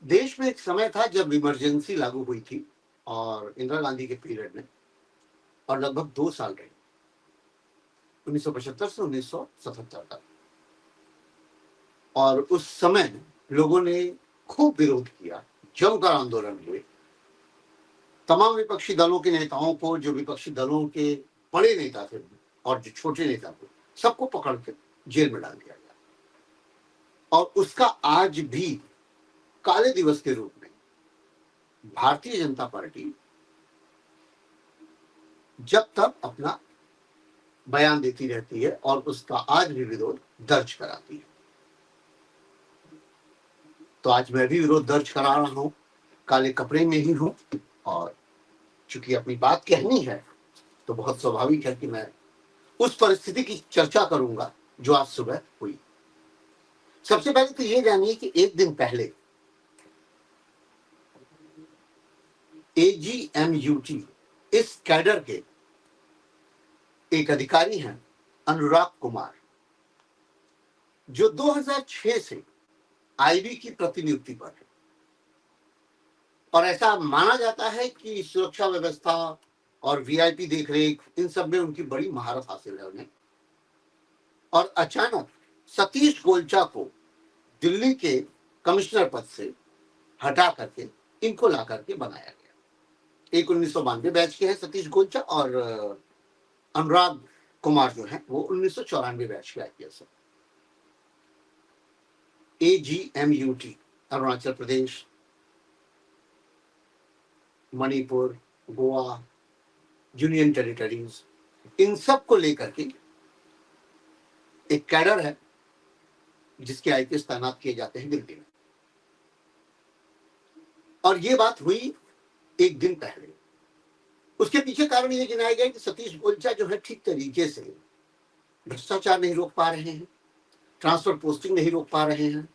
देश में एक समय था जब इमरजेंसी लागू हुई थी और इंदिरा गांधी के पीरियड में, और लगभग 2 साल रही, 1975 से 1977 तक। और उस समय लोगों ने खूब विरोध किया, जमकर आंदोलन हुए। तमाम विपक्षी दलों के नेताओं को, जो विपक्षी दलों के बड़े नेता थे और जो छोटे नेता थे, सबको पकड़ के जेल में डाल दिया गया। और उसका आज भी काले दिवस के रूप में भारतीय जनता पार्टी जब तक अपना बयान देती रहती है और उसका आज भी विरोध दर्ज कराती है। तो आज मैं भी विरोध दर्ज करा रहा हूं, काले कपड़े में ही हूं, और चूंकि अपनी बात कहनी है तो बहुत स्वाभाविक है कि मैं उस परिस्थिति की चर्चा करूंगा जो आज सुबह हुई। सबसे पहले तो ये जानिए कि एक दिन पहले AGMUT इस कैडर के एक अधिकारी हैं, अनुराग कुमार, जो 2006 से IB की प्रतिनियुक्ति पर है। और ऐसा माना जाता है कि सुरक्षा व्यवस्था और VIP देखरेख, इन सब में उनकी बड़ी महारत हासिल है उन्हें। और अचानक सतीश गोलचा को दिल्ली के कमिश्नर पद से हटा करके इनको ला करके बनाया गया। एक 1992 बैच के हैं सतीश गोलचा, और अनुराग कुमार जो है वो 1994 बैच के IPS है। AGMUT Arunachal Pradesh, Manipur, Goa, union territories, इन सब को लेकर के एक कैडर है जिसके IPS तैनात किए जाते हैं दिल्ली में। और ये बात हुई एक दिन पहले। उसके पीछे कारण ये गिनाया गया कि सतीश गोलचा जो है ठीक तरीके से भ्रष्टाचार नहीं रोक पा रहे हैं, ट्रांसफर पोस्टिंग नहीं रोक पा रहे हैं,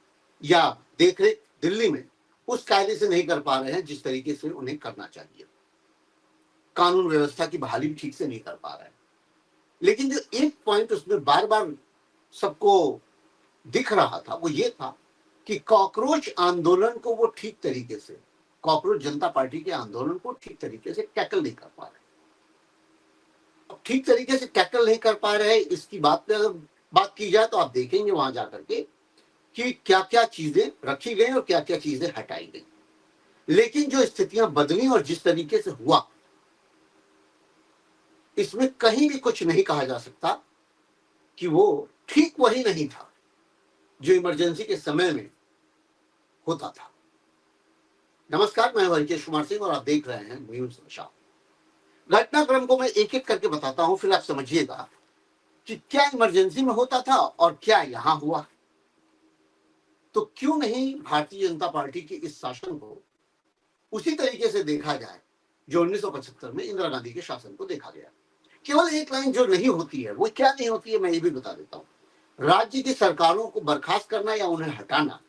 या देखरेख दिल्ली में उस कायदे से नहीं कर पा रहे हैं जिस तरीके से उन्हें करना चाहिए, कानून व्यवस्था की बहाली भी ठीक से नहीं कर पा रहे हैं। लेकिन जो एक पॉइंट उसमें बार बार सबको दिख रहा था वो ये था कि कॉकरोच आंदोलन को वो ठीक तरीके से, कॉकरोच जनता पार्टी के आंदोलन को ठीक तरीके से टैकल नहीं कर पा रहे। अब ठीक तरीके से टैकल नहीं कर पा रहे, इसकी बात पे अगर बात की जाए तो आप देखेंगे वहां जाकर के कि क्या क्या चीजें रखी गई और क्या क्या चीजें हटाई गई। लेकिन जो स्थितियां बदली और जिस तरीके से हुआ, इसमें कहीं भी कुछ नहीं कहा जा सकता कि वो ठीक वही नहीं था जो इमरजेंसी के समय में होता था। नमस्कार, मैं हरिकेश कुमार सिंह और आप देख रहे हैं न्यूज नशा। घटनाक्रम को मैं एक एक करके बताता हूं, फिर आप समझिएगा कि क्या इमरजेंसी में होता था और क्या यहां हुआ। तो क्यों नहीं भारतीय जनता पार्टी के इस शासन को उसी तरीके से देखा जाए जो 1975 में इंदिरा गांधी के शासन को देखा गया। केवल एक लाइन जो नहीं होती है वो क्या नहीं होती है, मैं ये भी बता देता हूं। राज्य की सरकारों को बर्खास्त करना या उन्हें हटाना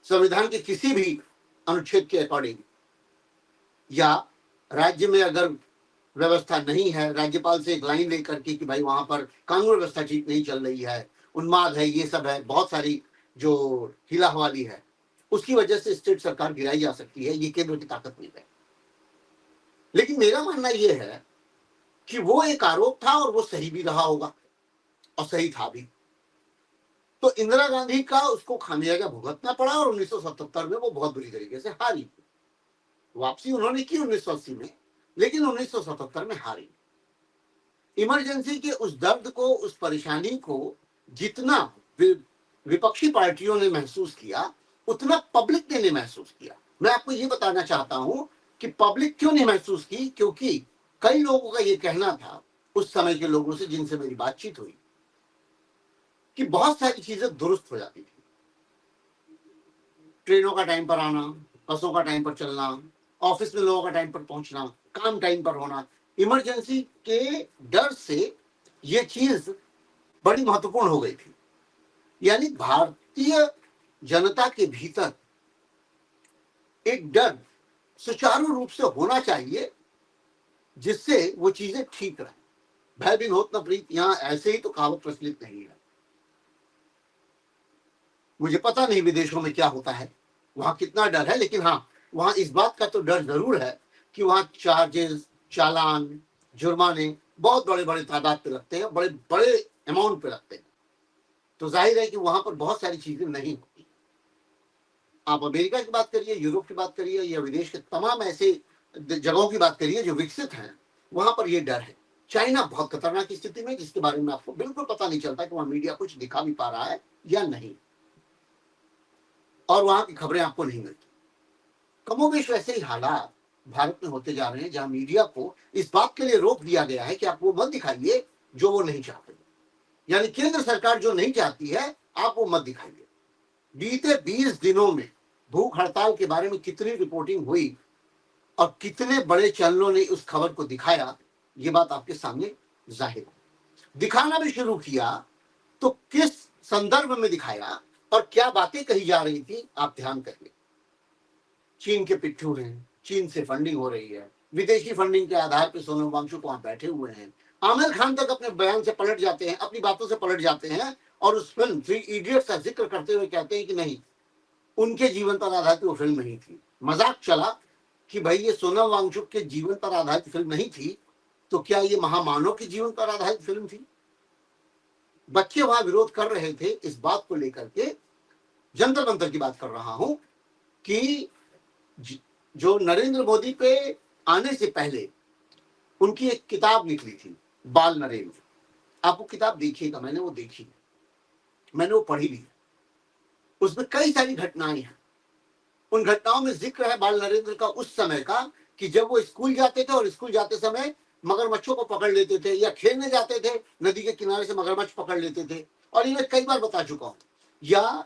संविधान के किसी भी अनुच्छेद के अकॉर्डिंग, या राज्य में अगर व्यवस्था नहीं है, राज्यपाल से एक लाइन लेकर के कि भाई वहां पर कानून व्यवस्था ठीक नहीं चल रही है, उन्माद है, ये सब है, बहुत सारी जो हिला हवाली है, उसकी वजह से स्टेट सरकार गिराई जा सकती है, ये केंद्र की ताकत नहीं है। लेकिन मेरा मानना यह है कि वो एक आरोप था और वो सही भी रहा होगा और सही था भी। तो इंदिरा गांधी का उसको खामियाजा भुगतना पड़ा और 1977 में वो बहुत बुरी तरीके से हारी। वापसी उन्होंने की 1980 में, लेकिन 1977 में हारी। इमरजेंसी के उस दर्द को, उस परेशानी को जितना विपक्षी पार्टियों ने महसूस किया, उतना पब्लिक ने नहीं महसूस किया। मैं आपको ये बताना चाहता हूं कि पब्लिक क्यों नहीं महसूस की, क्योंकि कई लोगों का ये कहना था, उस समय के लोगों से जिनसे मेरी बातचीत हुई, कि बहुत सारी चीजें दुरुस्त हो जाती थी। ट्रेनों का टाइम पर आना, बसों का टाइम पर चलना, ऑफिस में लोगों का टाइम पर पहुंचना, काम टाइम पर होना। इमरजेंसी के डर से ये चीज बड़ी महत्वपूर्ण हो गई थी। यानी भारतीय जनता के भीतर एक डर सुचारू रूप से होना चाहिए जिससे वो चीजें ठीक रहे। भय बिन होत न प्रीत, यहां ऐसे ही तो कहावत प्रचलित नहीं है। मुझे पता नहीं विदेशों में क्या होता है, वहां कितना डर है, लेकिन हाँ, वहां इस बात का तो डर जरूर है कि वहां चार्जेस, चालान, जुर्माने बहुत बड़े बड़े तादाद पे लगते हैं, बड़े बड़े अमाउंट पे लगते हैं। तो जाहिर है कि वहां पर बहुत सारी चीजें नहीं होती। आप अमेरिका की बात करिए, यूरोप की बात करिए, या विदेश के तमाम ऐसे जगहों की बात करिए जो विकसित हैं, वहां पर यह डर है। चाइना बहुत खतरनाक स्थिति में, जिसके बारे में आपको बिल्कुल पता नहीं चलता कि वहां मीडिया कुछ दिखा भी पा रहा है या नहीं, और वहां की खबरें आपको नहीं मिलती। कमोबेश वैसे ही हालात भारत में होते जा रहे हैं, जहां मीडिया को इस बात के लिए रोक दिया गया है कि आप वो मत दिखाइए जो वो नहीं चाहते। यानी केंद्र सरकार जो नहीं चाहती है, आप वो मत दिखाइए। बीते 20 दिनों में भूख हड़ताल के बारे में कितनी रिपोर्टिंग हुई और कितने बड़े चैनलों ने उस खबर को दिखाया, ये बात आपके सामने जाहिर है। दिखाना भी शुरू किया तो किस संदर्भ में दिखाया और क्या बातें कही जा रही थी, आप ध्यान करिए। चीन के पिट्ठू हैं, चीन से फंडिंग हो रही है, विदेशी फंडिंग के आधार पर सोनम वांगचुक वहां बैठे हुए हैं। आमिर खान तक अपने बयान से पलट जाते हैं, अपनी बातों से पलट जाते हैं, और उस फिल्म 3 इडियट्स का जिक्र करते हुए कहते हैं कि नहीं, उनके जीवन पर आधारित वो फिल्म नहीं थी। मजाक चला कि भाई ये सोनम वांगचुक के जीवन पर आधारित फिल्म नहीं थी, तो क्या ये महामानव के जीवन पर आधारित फिल्म थी? बच्चे वहां विरोध कर रहे थे इस बात को लेकर के। जंतर मंतर की बात कर रहा हूं कि जो नरेंद्र मोदी पे आने से पहले उनकी एक किताब निकली थी, बाल नरेंद्र। आप वो किताब देखिएगा, मैंने वो देखी, मैंने वो पढ़ी भी। उसमें कई सारी घटनाएं हैं। उन घटनाओं में जिक्र है बाल नरेंद्र का उस समय का, कि जब वो स्कूल जाते थे और स्कूल जाते समय मगरमच्छों को पकड़ लेते थे, या खेलने जाते थे नदी के किनारे से मगरमच्छ पकड़ लेते थे। और ये मैं कई बार बता चुका हूं। या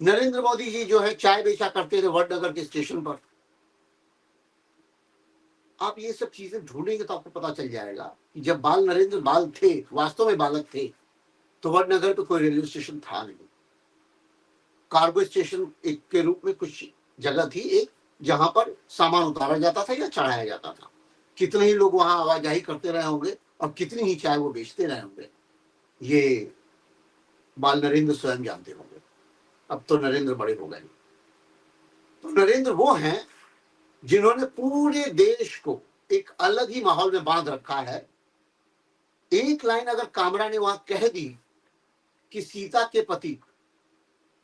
नरेंद्र मोदी जी जो है चाय बेचा करते थे वडनगर के स्टेशन पर। आप ये सब चीजें ढूंढेंगे तो आपको पता चल जाएगा कि जब बाल नरेंद्र बाल थे, वास्तव में बालक थे, तो वडनगर पे कोई रेलवे स्टेशन था नहीं। कार्गो स्टेशन एक के रूप में कुछ जगह थी एक, जहां पर सामान उतारा जाता था या चढ़ाया जाता था। कितने ही लोग वहां आवाजाही करते रहे होंगे और कितनी ही चाय वो बेचते रहे होंगे, ये बाल नरेंद्र स्वयं जानते होंगे। अब तो नरेंद्र बड़े हो गए। तो नरेंद्र वो हैं जिन्होंने पूरे देश को एक अलग ही माहौल में बांध रखा है। एक लाइन अगर कामरा ने वहां कह दी कि सीता के पति,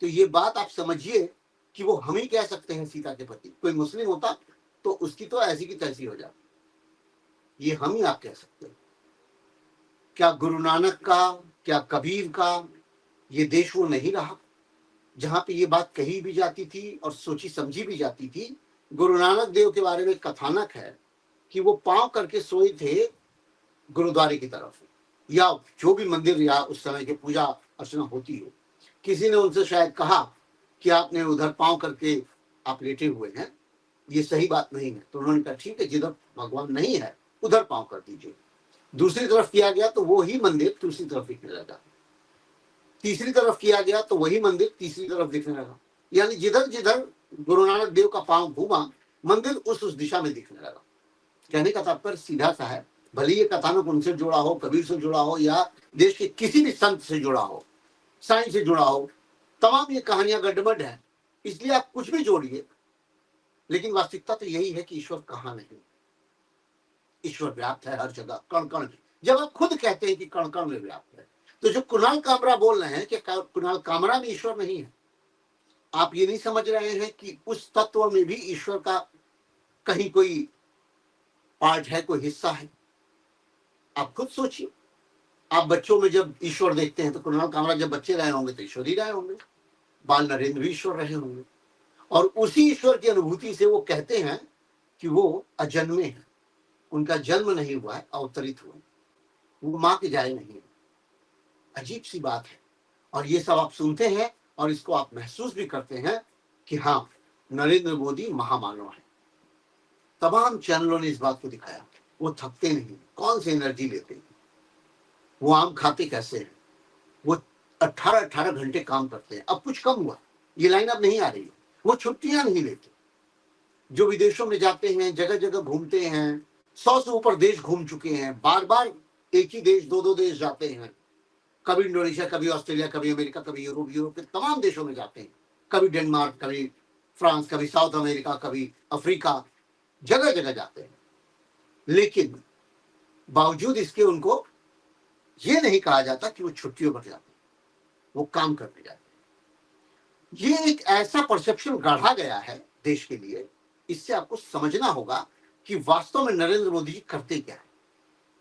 तो ये बात आप समझिए कि वो हम ही कह सकते हैं सीता के पति। कोई मुस्लिम होता तो उसकी तो ऐसी की तैसी हो जाती, ये हम ही आप कह सकते हैं। क्या गुरु नानक का, क्या कबीर का ये देश वो नहीं रहा जहां पे ये बात कही भी जाती थी और सोची समझी भी जाती थी? गुरु नानक देव के बारे में कथानक है कि वो पांव करके सोए थे गुरुद्वारे की तरफ, या जो भी मंदिर या उस समय की पूजा अर्चना होती हो। किसी ने उनसे शायद कहा कि आपने उधर पांव करके आप लेटे हुए हैं, ये सही बात नहीं है। तो उन्होंने कहा ठीक है, जिधर भगवान नहीं है उधर पांव कर दीजिए। दूसरी तरफ किया गया तो वो ही मंदिर दूसरी तरफ दिखने लगा, तीसरी तरफ किया गया तो वही मंदिर तीसरी तरफ दिखने लगा। यानी जिधर जिधर गुरु नानक देव का पांव घूमा, मंदिर उस दिशा में दिखने लगा। कहने का तात्पर्य सीधा सा है, भले ये कथानक उनसे जुड़ा हो, कबीर से जुड़ा हो, या देश के किसी भी संत से जुड़ा हो, साइंस से जुड़ा हो, तमाम ये कहानियां गड्ढमड है। इसलिए आप कुछ भी जोड़िए, लेकिन वास्तविकता तो यही है कि ईश्वर कहाँ नहीं, ईश्वर व्याप्त है हर जगह, कण कण में। जब आप खुद कहते हैं कि कण कण में व्याप्त है, तो जो कुणाल कामरा बोल रहे हैं कि कुणाल कामरा में ईश्वर नहीं है, आप ये नहीं समझ रहे हैं कि उस तत्व में भी ईश्वर का कहीं कोई पार्ट है, कोई हिस्सा है? आप खुद सोचिए। आप बच्चों में जब ईश्वर देखते हैं तो कुणाल कामरा जब बच्चे रहे होंगे तो ईश्वर ही रहे होंगे, बाल नरेंद्र भी ईश्वर रहे होंगे। और उसी ईश्वर की अनुभूति से वो कहते हैं कि वो अजन्मे हैं, उनका जन्म नहीं हुआ है, अवतरित हुए, वो मां के जाए नहीं। अजीब सी बात है। और ये सब आप सुनते हैं और इसको आप महसूस भी करते हैं कि हाँ, नरेंद्र मोदी महामानव है। तमाम चैनलों ने इस बात को दिखाया। वो थकते नहीं, कौन सी एनर्जी लेते हैं, वो आम खाते कैसे हैं, वो 18-18 घंटे काम करते हैं। अब कुछ कम हुआ, ये लाइन अब नहीं आ रही है। वो छुट्टियां नहीं लेते, जो विदेशों में जाते हैं, जगह जगह घूमते हैं, 100 से ऊपर देश घूम चुके हैं, बार बार एक ही देश, दो देश जाते हैं, कभी इंडोनेशिया, कभी ऑस्ट्रेलिया, कभी अमेरिका, कभी यूरोप, यूरोप के तमाम देशों में जाते हैं, कभी डेनमार्क, कभी फ्रांस, कभी साउथ अमेरिका, कभी अफ्रीका, जगह जगह जाते हैं। लेकिन बावजूद इसके उनको ये नहीं कहा जाता कि वो छुट्टियों पर जाते हैं, वो काम करने जाते हैं। ये एक ऐसा परसेप्शन गढ़ा गया है देश के लिए। इससे आपको समझना होगा कि वास्तव में नरेंद्र मोदी जी करते क्या है।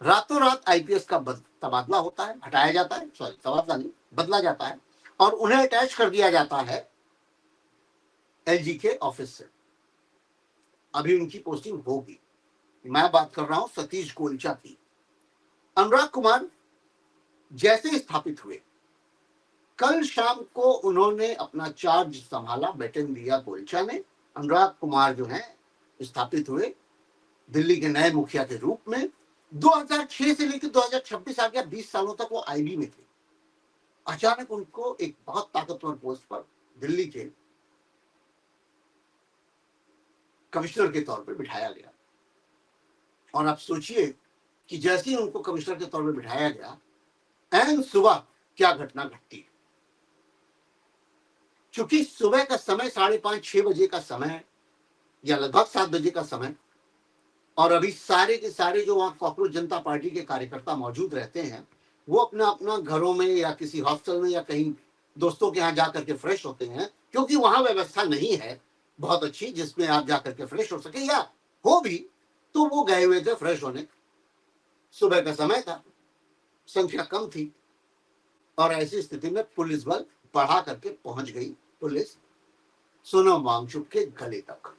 रातों रात आईपीएस का तबादला होता है, हटाया जाता है, सॉरी तबादला नहीं, बदला जाता है, और उन्हें अटैच कर दिया जाता है एलजी के ऑफिस से। अभी उनकी पोस्टिंग होगी। मैं बात कर रहा हूं सतीश गोलचा की। अनुराग कुमार जैसे स्थापित हुए, कल शाम को उन्होंने अपना चार्ज संभाला, बेटन दिया गोलचा ने। अनुराग कुमार जो है स्थापित हुए दिल्ली के नए मुखिया के रूप में। 2006 से लेकर 2026 आ गया, 20 सालों तक वो आईबी में थे। अचानक उनको एक बहुत ताकतवर पोस्ट पर दिल्ली के कमिश्नर के तौर पर बिठाया गया। और आप सोचिए कि जैसे ही उनको कमिश्नर के तौर पर बिठाया गया, ऐन सुबह क्या घटना घटती है। क्योंकि सुबह का समय 5:30-6 बजे का समय, या लगभग 7 बजे का समय, और अभी सारे के सारे जो वहां कॉकरोच जनता पार्टी के कार्यकर्ता मौजूद रहते हैं, वो अपना अपना घरों में या किसी हॉस्टल में या कहीं दोस्तों के यहाँ जाकर के फ्रेश होते हैं, क्योंकि वहां व्यवस्था नहीं है बहुत अच्छी जिसमें आप जाकर के फ्रेश हो सके, या हो भी तो वो गए हुए थे फ्रेश होने। सुबह का समय था, संख्या कम थी, और ऐसी स्थिति में पुलिस बल बढ़ा करके पहुंच गई पुलिस सोनम वांगचुक के गले तक।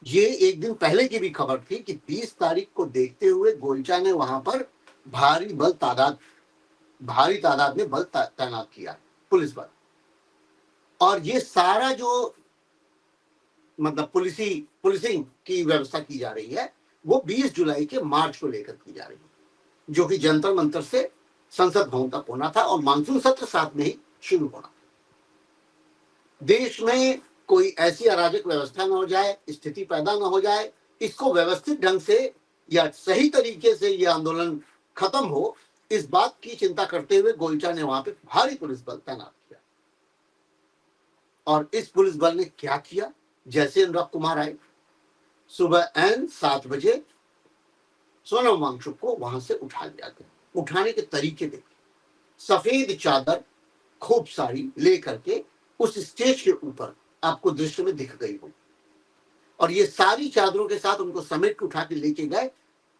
ये एक दिन पहले की भी खबर थी कि 20 तारीख को देखते हुए गोलचा ने वहां पर भारी तादाद में बल तैनात किया, पुलिस बल। और ये सारा जो मतलब पुलिसिंग की व्यवस्था की जा रही है, वो 20 जुलाई के मार्च को लेकर की जा रही है, जो कि जंतर मंतर से संसद भवन तक होना था, और मानसून सत्र साथ में ही शुरू होना था। देश में कोई ऐसी अराजक व्यवस्था न हो जाए, स्थिति पैदा न हो जाए, इसको व्यवस्थित ढंग से या सही तरीके से ये आंदोलन खत्म हो, इस बात की चिंता करते हुए गोलचा ने वहां पे भारी पुलिस बल तैनात किया। और इस पुलिस बल ने क्या किया, जैसे अनुराग कुमार आए, सुबह ऐन 7 बजे सोनम वांगचुक को वहां से उठा लिया गया। उठाने के तरीके देखिए, सफेद चादर खूब सारी लेकर के उस स्टेज के ऊपर आपको दृश्य में दिख गई होगी, और ये सारी चादरों के साथ उनको समेट के उठा के लेके गए।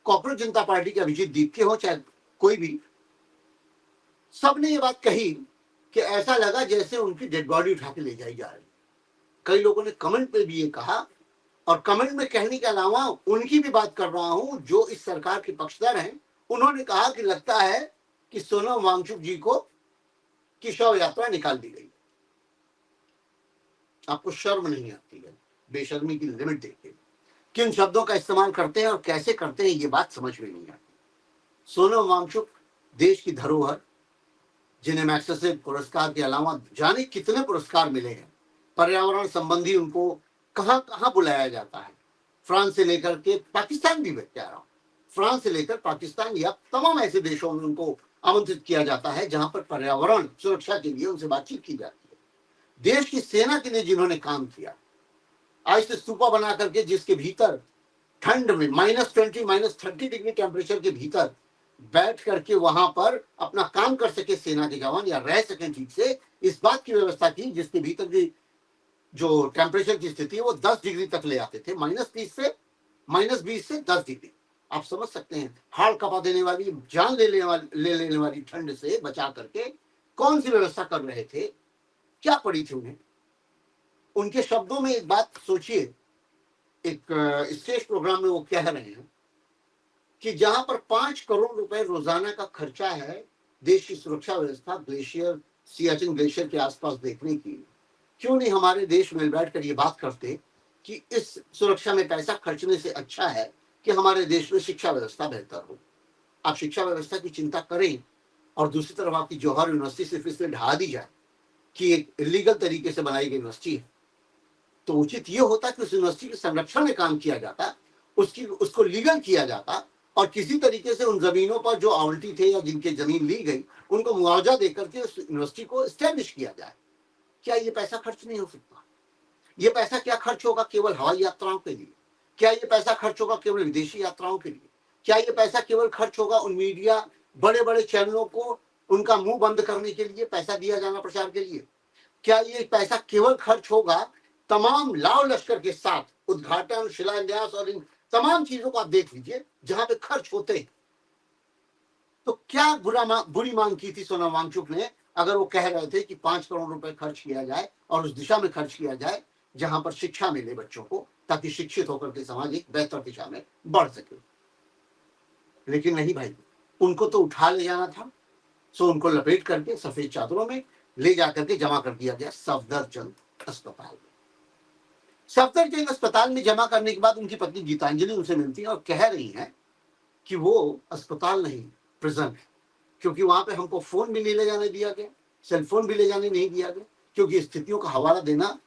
कॉकरोच जनता पार्टी के अभिजीत दीपके हो चाहे कोई भी, सबने ये बात कही कि ऐसा लगा जैसे उनकी डेड बॉडी उठा के ले जाई जा रही। कई लोगों ने कमेंट पे भी ये कहा, और कमेंट में कहने के अलावा उनकी भी बात कर रहा हूं जो इस सरकार के पक्षधर हैं, उन्होंने कहा कि लगता है कि सोनम वांगचुक जी को की शव यात्रा निकाल दी गई। आपको शर्म नहीं आती है? बेशर्मी की लिमिट देखिए, किन शब्दों का इस्तेमाल करते हैं और कैसे करते हैं, ये बात समझ में नहीं आती। सोनम वांगचुक देश की धरोहर, जिन्हें मैग्सेसे पुरस्कार के अलावा जाने कितने पुरस्कार मिले हैं, पर्यावरण संबंधी उनको कहां कहां बुलाया जाता है। फ्रांस से लेकर के पाकिस्तान भी, मैं कह रहा हूं, फ्रांस से लेकर पाकिस्तान या तमाम ऐसे देशों में उनको आमंत्रित किया जाता है जहां पर पर्यावरण सुरक्षा के लिए उनसे बातचीत की जाती है। देश की सेना के लिए जिन्होंने काम किया, आज से स्तूपा बना करके जिसके भीतर ठंड में -20 -30 डिग्री टेम्परेचर के भीतर बैठ करके वहां पर अपना काम कर सके सेना के जवान, या रह सके ठीक से, इस बात की व्यवस्था की जिसके भीतर की जो टेम्परेचर की स्थिति है वो 10 डिग्री तक ले आते थे, -20 से -10 डिग्री। आप समझ सकते हैं, हाड़ कपा देने वाली, जान ले लेने वाली ठंड से बचा करके कौन सी व्यवस्था कर रहे थे, क्या पड़ी थी उन्हें। उनके शब्दों में एक बात सोचिए, एक स्टेज प्रोग्राम में वो कह रहे हैं कि जहां पर 5 करोड़ रुपए रोजाना का खर्चा है देश की सुरक्षा व्यवस्था ग्लेशियर, सियाचिन ग्लेशियर के आसपास देखने की, क्यों नहीं हमारे देश में बैठकर ये बात करते कि इस सुरक्षा में पैसा खर्चने से अच्छा है कि हमारे देश में शिक्षा व्यवस्था बेहतर हो। आप शिक्षा व्यवस्था की चिंता करें, और दूसरी तरफ आपकी जौहर यूनिवर्सिटी सिर्फ इसलिए ढहा दी जाए कि एक इलीगल तरीके से बनाई गई यूनिवर्सिटी है, तो उचित ये होता कि उस यूनिवर्सिटी के संरक्षण में काम किया जाता, उसको लीगल किया जाता, और किसी तरीके से उन जमीनों पर जो आवंटी थे या जिनके जमीन ली गई उनको मुआवजा देकर के उस यूनिवर्सिटी को एस्टेब्लिश किया जाए। क्या ये पैसा खर्च नहीं हो सकता? ये पैसा क्या खर्च होगा केवल हवाई यात्राओं के लिए? क्या ये पैसा खर्च होगा केवल विदेशी यात्राओं के लिए? क्या ये पैसा केवल खर्च होगा उन मीडिया बड़े बड़े चैनलों को उनका मुंह बंद करने के लिए पैसा दिया जाना प्रचार के लिए? क्या ये पैसा केवल खर्च होगा तमाम लाव लश्कर के साथ उद्घाटन, शिलान्यास और इन तमाम चीजों को आप देख लीजिए जहां पे खर्च होते हैं? तो क्या बुरी मांग की थी सोनम वांगचुक ने अगर वो कह रहे थे कि 5 करोड़ रुपए खर्च किया जाए और उस दिशा में खर्च किया जाए जहां पर शिक्षा मिले बच्चों को, ताकि शिक्षित होकर के समाज एक बेहतर दिशा में बढ़ सके? लेकिन नहीं भाई, उनको तो उठा ले जाना था, सो उनको लपेट करके सफेद चादरों में ले जाकर के जमा कर दिया गया सफदरजंग अस्पताल में। सफदरजंग अस्पताल में जमा करने के बाद उनकी पत्नी गीतांजलि उनसे मिलती है और कह रही हैं कि वो अस्पताल नहीं, प्रिजन है, क्योंकि वहां पे हमको फोन भी नहीं ले जाने दिया गया, सेलफोन भी ले जाने नहीं दिया गया, क्योंकि स्थितियों का हवाला देना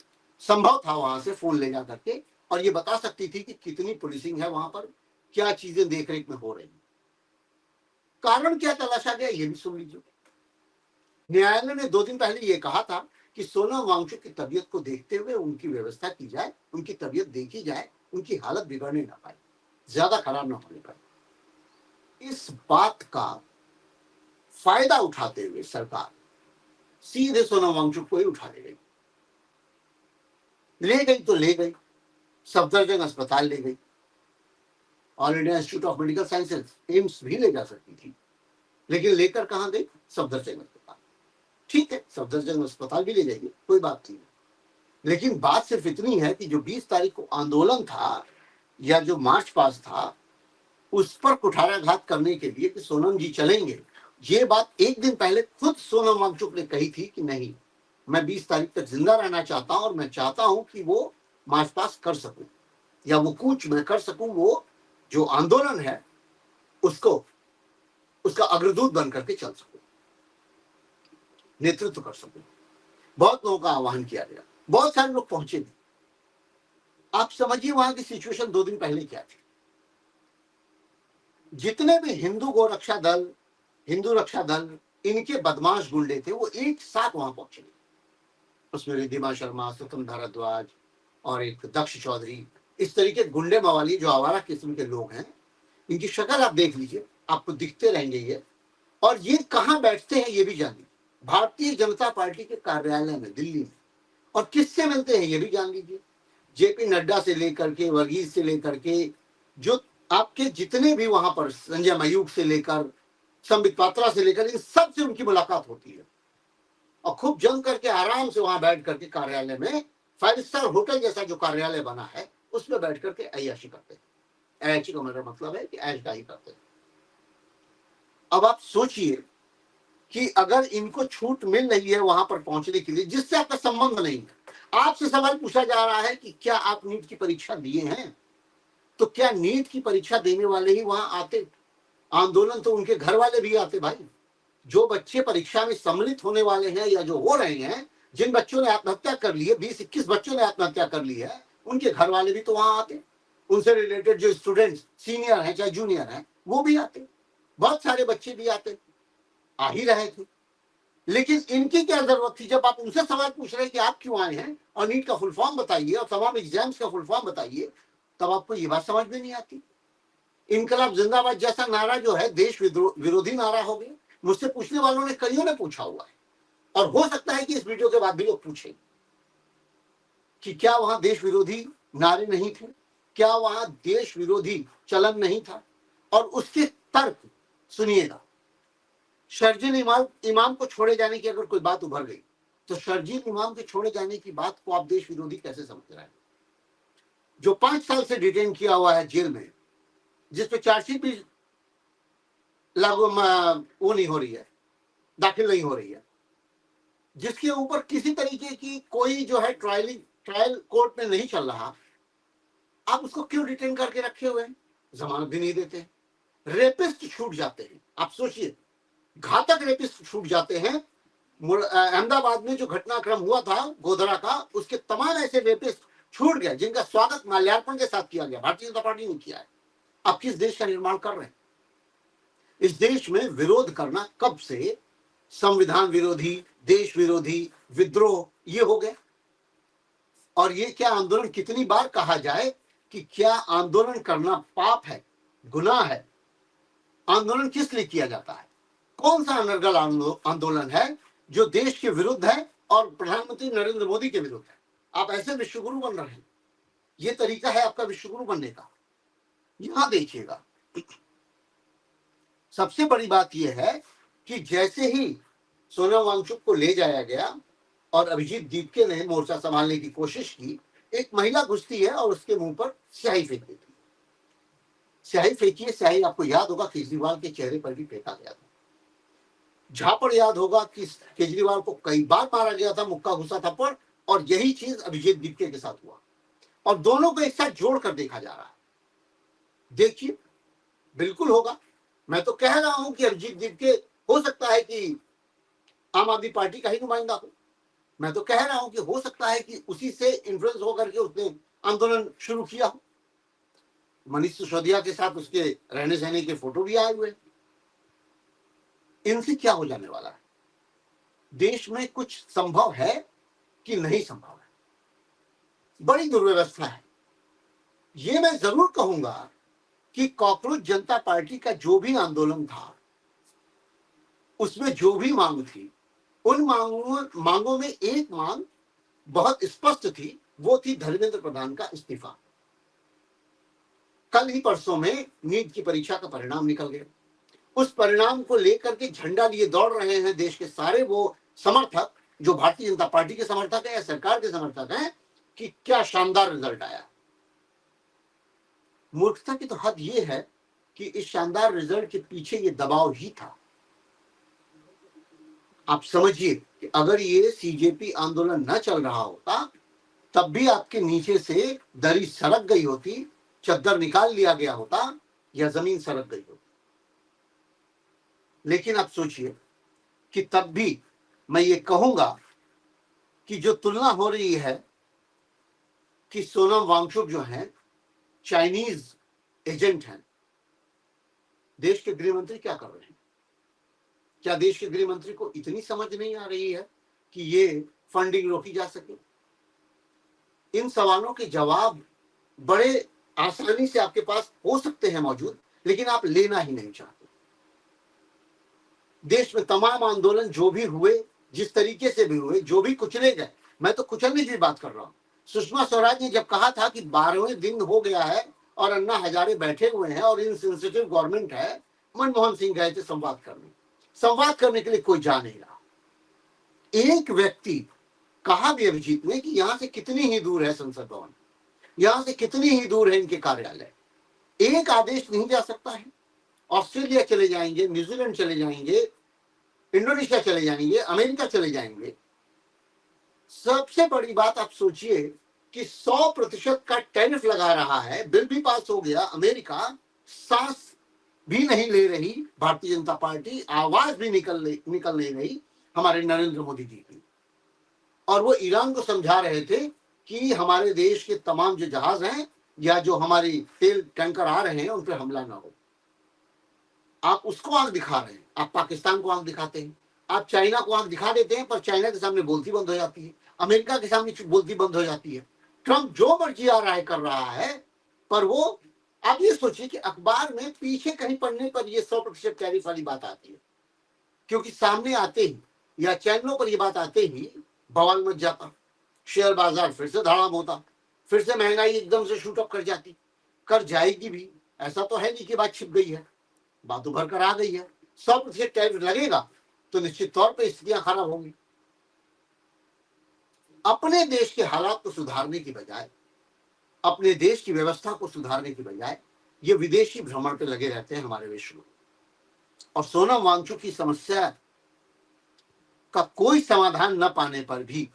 संभव था वहां से फोन ले जा करके, और ये बता सकती थी कि कितनी पुलिसिंग है वहां पर, क्या चीजें देखरेख में हो रही। कारण क्या तलाशा गया ये भी सुन लीजिए। न्यायालय ने 2 दिन पहले ये कहा था कि सोनम वांगचुक की तबीयत को देखते हुए उनकी व्यवस्था की जाए, उनकी तबीयत देखी जाए, उनकी हालत बिगड़ने ना पाए, ज्यादा खराब ना होने पाए। इस बात का फायदा उठाते हुए सरकार सीधे सोनम वांगचुक को ही उठा ले गई। ले गई तो ले गई, सफदरजंग अस्पताल ले गई, all India institute of medical sciences AIIMS भी ले जा सकती थी, लेकिन लेकर कहां गई? सफदरजंग अस्पताल। ठीक है, सफदरजंग अस्पताल भी ले जाइए, कोई बात नहीं, लेकिन बात सिर्फ इतनी है कि जो 20 तारीख को आंदोलन था या जो मार्च पास था, उस पर कुठाराघात करने के लिए कि सोनम जी चलेंगे, ये बात एक दिन पहले खुद सोनम वांगचुक ने कही थी कि नहीं, मैं 20 तारीख तक जिंदा रहना चाहता हूं और मैं चाहता हूं कि वो मार्च पास कर सकूं या वो कूच मैं कर सकूं, वो जो आंदोलन है उसको उसका अग्रदूत बन करके चल सकूं, नेतृत्व कर सकूं। बहुत लोगों का आह्वान किया गया, बहुत सारे लोग पहुंचे भी। आप समझिए वहां की सिचुएशन 2 दिन पहले क्या थी। जितने भी हिंदू गोरक्षा दल, हिंदू रक्षा दल, इनके बदमाश गुंडे थे, वो एक साथ वहां पहुंचे। उसमें रिद्धिमा शर्मा, सुतम भारद्वाज और एक दक्ष चौधरी, इस तरीके गुंडे मवाली जो आवारा किस्म के लोग हैं, इनकी शक्ल आप देख लीजिए, आपको दिखते रहेंगे ये। और ये कहां बैठते हैं ये भी जानिए, भारतीय जनता पार्टी के कार्यालय में दिल्ली में। और किससे मिलते हैं ये भी जान लीजिए, जेपी नड्डा से लेकर के, वर्गीज से लेकर के, जो आपके जितने भी वहां पर, संजय मयूख से लेकर, संबित पात्रा से लेकर, इन सब से उनकी मुलाकात होती है और खूब जम करके आराम से वहां बैठ करके कार्यालय में, 5 स्टार होटल जैसा जो कार्यालय बना है उसमें बैठ करके अय्याशी करते हैं। अय्याशी का मेरा मतलब है कि ऐशगाही करते हैं। अब आप सोचिए कि अगर इनको छूट मिल रही है वहां पर पहुंचने के लिए जिससे आपका संबंध नहीं है, आपसे सवाल पूछा जा रहा है कि क्या आप नीट की परीक्षा दिए हैं, तो क्या नीट की परीक्षा देने वाले ही वहां आते? आंदोलन तो उनके घर वाले भी आते भाई। जो बच्चे परीक्षा में सम्मिलित होने वाले हैं या जो हो रहे हैं, जिन बच्चों ने आत्महत्या कर ली है, 20-21 बच्चों ने आत्महत्या कर ली है, उनके घर वाले भी तो वहां आते। उनसे रिलेटेड जो स्टूडेंट्स सीनियर हैं चाहे जूनियर हैं वो भी आते, बहुत सारे बच्चे भी आते, आ ही रहे थे। लेकिन इनकी क्या जरूरत थी? जब आप उनसे सवाल पूछ रहे हैं कि आप क्यों आए हैं और नीट का फुल फॉर्म बताइए और तमाम एग्जाम्स का फुल फॉर्म बताइए, तब आपको ये बात समझ में नहीं आती। इनकलाब जिंदाबाद जैसा नारा जो है देश विरोधी नारा हो गया। मुझसे पूछने वालों ने, कईयों ने पूछा हुआ है, और हो सकता है कि इस वीडियो के बाद भी लोग पूछें कि क्या वहां देश विरोधी नारे नहीं थे, क्या वहां देश विरोधी चलन नहीं था? और उसके तर्क सुनिएगा। शर्जील इमाम को छोड़े जाने की अगर कोई बात उभर गई, तो शर्जील इमाम के छोड़े जाने की बात को आप देश विरोधी कैसे समझ रहे हैं? जो 5 साल से डिटेन किया हुआ है जेल में, जिसपे चार्जशीट भी लागू वो नहीं हो रही है, दाखिल नहीं हो रही है, जिसके ऊपर किसी तरीके की कोई जो है ट्रायल कोर्ट में नहीं चल रहा, आप उसको क्यों डिटेन करके रखे हुए हैं? जमानत भी नहीं देते। रेपिस्ट छूट जाते हैं, आप सोचिए, घातक रेपिस्ट छूट जाते हैं। अहमदाबाद में जो घटनाक्रम हुआ था गोधरा का, उसके तमाम ऐसे रेपिस्ट छूट गए जिनका स्वागत माल्यार्पण के साथ किया गया, भारतीय जनता पार्टी ने किया है। आप किस देश का निर्माण कर रहे हैं? इस देश में विरोध करना कब से संविधान विरोधी, देश विरोधी, विद्रोह ये हो गए। और ये क्या आंदोलन, कितनी बार कहा जाए कि क्या आंदोलन करना पाप है, गुनाह है? आंदोलन किस लिए किया जाता है? कौन सा अनर्गल आंदोलन है जो देश के विरुद्ध है और प्रधानमंत्री नरेंद्र मोदी के विरुद्ध है? आप ऐसे विश्वगुरु बन रहे हैं, ये तरीका है आपका विश्वगुरु बनने का? यहां देखिएगा, सबसे बड़ी बात यह है कि जैसे ही सोनम वांगचुक को ले जाया गया और अभिजीत दीपके ने मोर्चा संभालने की कोशिश की, एक महिला घुसती है और उसके मुंह पर स्याही फेंक देती है। स्याही फेंकी है, स्याही आपको याद होगा केजरीवाल के चेहरे पर भी फेंका गया था। झापड़ याद होगा कि केजरीवाल को कई बार मारा गया था, मुक्का घुसा थप्पड़, और यही चीज अभिजीत दीपके के साथ हुआ और दोनों को एक साथ जोड़कर देखा जा रहा है। देखिए, बिल्कुल होगा। मैं तो कह रहा हूं कि अभिजीत दीपके हो सकता है कि आम आदमी पार्टी का ही नुमाइंदा हो। मैं तो कह रहा हूं कि हो सकता है कि उसी से इन्फ्लुएंस होकर के उसने आंदोलन शुरू किया हो। मनीष सिसोदिया के साथ उसके रहने सहने के फोटो भी आए हुए। इनसे क्या हो जाने वाला है? देश में कुछ संभव है कि नहीं संभव है? बड़ी दुर्व्यवस्था है। ये मैं जरूर कहूंगा कि कॉकरोच जनता पार्टी का जो भी आंदोलन था, उसमें जो भी मांग थी, उन मांगों में एक मांग बहुत स्पष्ट थी, वो थी धर्मेंद्र प्रधान का इस्तीफा। कल ही परसों में नीट की परीक्षा का परिणाम निकल गया। उस परिणाम को लेकर के झंडा लिए दौड़ रहे हैं देश के सारे वो समर्थक जो भारतीय जनता पार्टी के समर्थक है या सरकार के समर्थक हैं कि क्या शानदार रिजल्ट आया। मूर्खता की तो हद ये है कि इस शानदार रिजल्ट के पीछे ये दबाव ही था। आप समझिए कि अगर ये सीजेपी आंदोलन न चल रहा होता, तब भी आपके नीचे से दरी सरक गई होती, चद्दर निकाल लिया गया होता, या जमीन सरक गई होती। लेकिन आप सोचिए कि तब भी मैं ये कहूंगा कि जो तुलना हो रही है कि सोनम वांगचुक जो है चाइनीज एजेंट हैं, देश के गृह मंत्री क्या कर रहे हैं? क्या देश के गृह मंत्री को इतनी समझ नहीं आ रही है कि ये फंडिंग रोकी जा सके? इन सवालों के जवाब बड़े आसानी से आपके पास हो सकते हैं मौजूद, लेकिन आप लेना ही नहीं चाहते। देश में तमाम आंदोलन जो भी हुए, जिस तरीके से भी हुए, जो भी कुचले गए, मैं तो कुचलने की बात कर रहा हूं। सुषमा स्वराज ने जब कहा था कि 12वें दिन हो गया है और अन्ना हजारे बैठे हुए हैं और इनसेंसिटिव गवर्नमेंट है, मनमोहन सिंह गए थे संवाद करने के लिए कोई जा नहीं रहा। एक व्यक्ति कहा भी अभिजीत ने कि यहां से कितनी ही दूर है संसद भवन, यहां से कितनी ही दूर है इनके कार्यालय, एक आदेश नहीं जा सकता है। ऑस्ट्रेलिया चले जाएंगे, न्यूजीलैंड चले जाएंगे, इंडोनेशिया चले जाएंगे, अमेरिका चले जाएंगे। सबसे बड़ी बात आप सोचिए कि 100% का टैरिफ लगा रहा है, बिल भी पास हो गया, अमेरिका सांस भी नहीं ले रही, भारतीय जनता पार्टी आवाज भी निकल नहीं रही हमारे नरेंद्र मोदी जी की। और वो ईरान को समझा रहे थे कि हमारे देश के तमाम जो जहाज हैं या जो हमारी तेल टैंकर आ रहे हैं उन पर हमला ना हो। आप उसको आंख दिखा रहे हैं, आप पाकिस्तान को आंख दिखाते हैं, आप चाइना को आंख दिखा देते हैं, पर चाइना के सामने बोलती बंद हो जाती है, अमेरिका के सामने बोलती बंद हो जाती है। ट्रंप जो मर्जी आ रहा है कर रहा है, पर वो, आप ये सोचिए कि अखबार में पीछे कहीं पढ़ने पर ये 100% टैरिफ वाली बात आती है, क्योंकि सामने आते ही या चैनलों पर ये बात आते ही बवाल मच जाता, शेयर बाजार फिर से धड़ाम होता, फिर से महंगाई एकदम से शूट अप कर जाती, कर जाएगी भी। ऐसा तो है नहीं कि बात छिप गई है, बात उभर कर आ गई है। 100% टैरिफ लगेगा तो निश्चित तौर पर स्थितियां खराब होंगी। अपने देश के हालात को सुधारने की बजाय, अपने देश की व्यवस्था को सुधारने की बजाय ये विदेशी भ्रमण पे लगे रहते हैं हमारे विश्व में। और सोनम वांगचुक की समस्या का कोई समाधान न पाने पर भी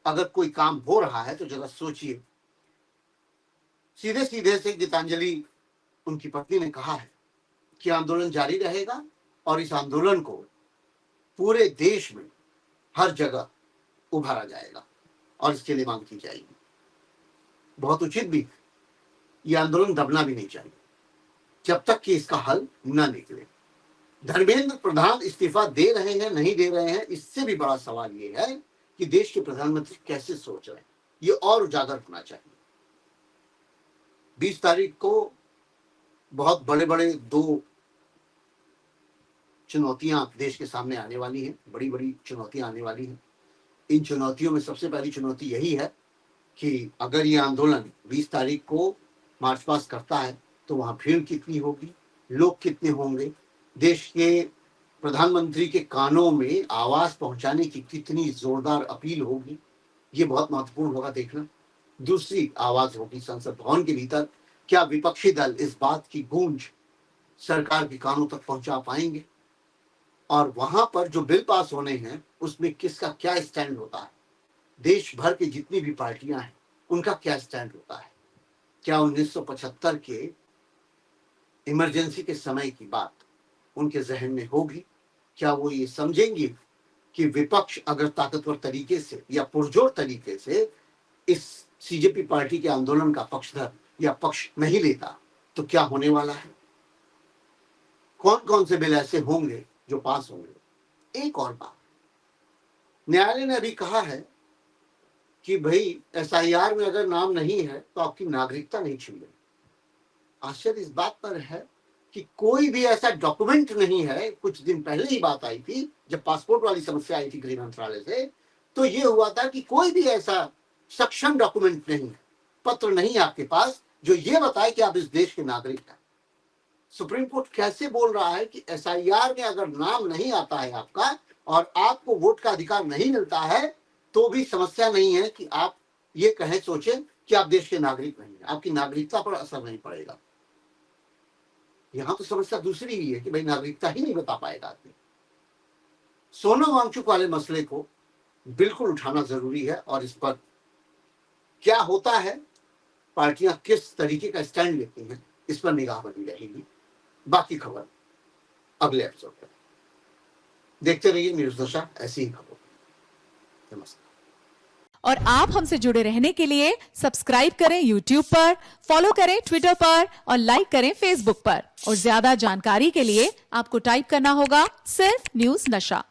अगर कोई काम हो रहा है तो जरा सोचिए। सीधे सीधे से गीतांजलि उनकी पत्नी ने कहा है कि आंदोलन जारी रहेगा और इस आंदोलन को पूरे देश में हर जगह उभारा जाएगा और इसके लिए मांग की जाएगी। बहुत उचित भी, ये आंदोलन दबना भी नहीं चाहिए जब तक कि इसका हल न निकले। धर्मेंद्र प्रधान इस्तीफा दे रहे हैं नहीं दे रहे हैं, इससे भी बड़ा सवाल ये है कि देश के प्रधानमंत्री कैसे सोच रहे हैं। ये और उजागर होना चाहिए। 20 तारीख को बहुत बड़े बड़े 2 चुनौतियां देश के सामने आने वाली हैं, बड़ी बड़ी चुनौतियां आने वाली हैं। इन चुनौतियों में सबसे पहली चुनौती यही है कि अगर ये आंदोलन 20 तारीख को मार्च पास्ट करता है तो वहां भीड़ कितनी होगी, लोग कितने होंगे, देश के प्रधानमंत्री के कानों में आवाज पहुंचाने की कितनी जोरदार अपील होगी, ये बहुत महत्वपूर्ण होगा देखना। दूसरी आवाज होगी संसद भवन के भीतर, क्या विपक्षी दल इस बात की गूंज सरकार के कानों तक पहुंचा पाएंगे, और वहां पर जो बिल पास होने हैं उसमें किसका क्या स्टैंड होता है, देश भर की जितनी भी पार्टियां हैं उनका क्या स्टैंड होता है। क्या 1975 के इमरजेंसी के समय की बात उनके जहन में होगी? क्या वो ये समझेंगे कि विपक्ष अगर ताकतवर तरीके से या पुरजोर तरीके से इस सीजेपी पार्टी के आंदोलन का पक्षधर या पक्ष नहीं लेता तो क्या होने वाला है? कौन कौन से बिल ऐसे होंगे जो पास होंगे? एक और बात, न्यायालय ने अभी कहा है कि भाई एसआईआर में अगर नाम नहीं है तो आपकी नागरिकता नहीं छीन लेगी। आश्चर्य इस बात पर है कि कोई भी ऐसा डॉक्यूमेंट नहीं है। कुछ दिन पहले ही बात आई थी जब पासपोर्ट वाली समस्या आई थी गृह मंत्रालय से, तो ये हुआ था कि कोई भी ऐसा सक्षम डॉक्यूमेंट नहीं है, पत्र नहीं आपके पास जो ये बताए कि आप इस देश के नागरिक हैं। सुप्रीम कोर्ट कैसे बोल रहा है कि एसआईआर में अगर नाम नहीं आता है आपका और आपको वोट का अधिकार नहीं मिलता है तो भी समस्या नहीं है कि आप ये कहें सोचें कि आप देश के नागरिक नहीं है, आपकी नागरिकता पर असर नहीं पड़ेगा। यहां तो समस्या दूसरी ही है कि भाई नागरिकता ही नहीं बता पाएगा आदमी। सोनम वांगचुक वाले मसले को बिल्कुल उठाना जरूरी है और इस पर क्या होता है, पार्टियां किस तरीके का स्टैंड लेती हैं, इस पर निगाह बनी रहेगी। बाकी खबर अगले एपिसोड में। देखते रहिए न्यूज़ दशा, ऐसी ही खबर। नमस्कार। और आप हमसे जुड़े रहने के लिए सब्सक्राइब करें YouTube पर, फॉलो करें Twitter पर और लाइक करें Facebook पर। और ज्यादा जानकारी के लिए आपको टाइप करना होगा सिर्फ न्यूज़ नशा।